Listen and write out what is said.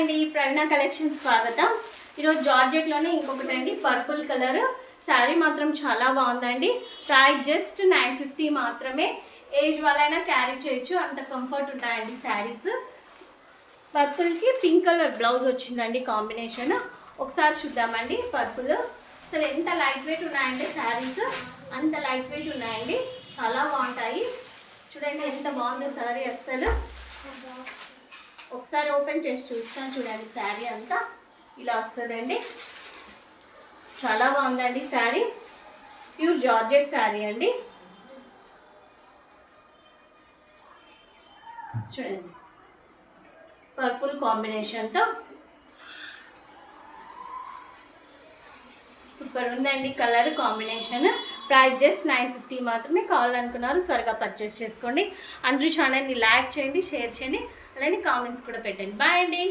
అండి, ప్రజ్ఞ కలెక్షన్ స్వాగతం. ఈరోజు జార్జెట్లోనే ఇంకొకటి అండి, పర్పుల్ కలర్ శారీ మాత్రం చాలా బాగుందండి. ప్రైస్ జస్ట్ 950 మాత్రమే. ఏజ్ వాళ్ళైనా క్యారీ చేయొచ్చు, అంత కంఫర్ట్ ఉంటాయండి శారీస్. పర్పుల్కి పింక్ కలర్ బ్లౌజ్ వచ్చిందండి కాంబినేషన్. ఒకసారి చూద్దామండి. పర్పుల్ అసలు ఎంత లైట్ వెయిట్ ఉన్నాయండి శారీస్, అంత లైట్ వెయిట్ ఉన్నాయండి, చాలా బాగుంటాయి. చూడండి ఎంత బాగుందో శారీ. అస్సలు ఒకసారి ఓపెన్ చేసి చూస్తాను. చూడండి శారీ అంతా ఇలా వస్తుందండి. చాలా బాగుందండి శారీ. ప్యూర్ జార్జెట్ శారీ అండి. చూడండి పర్పుల్ కాంబినేషన్తో సూపర్ ఉందండి కలర్ కాంబినేషన్. ప్రైస్ జస్ట్ 950 మాత్రమే. కావాలనుకున్నారు త్వరగా పర్చేస్ చేసుకోండి. అందరూ ఛానల్ని లైక్ చేయండి, షేర్ చేయండి, అలానే కామెంట్స్ కూడా పెట్టండి. బాయ్ అండి.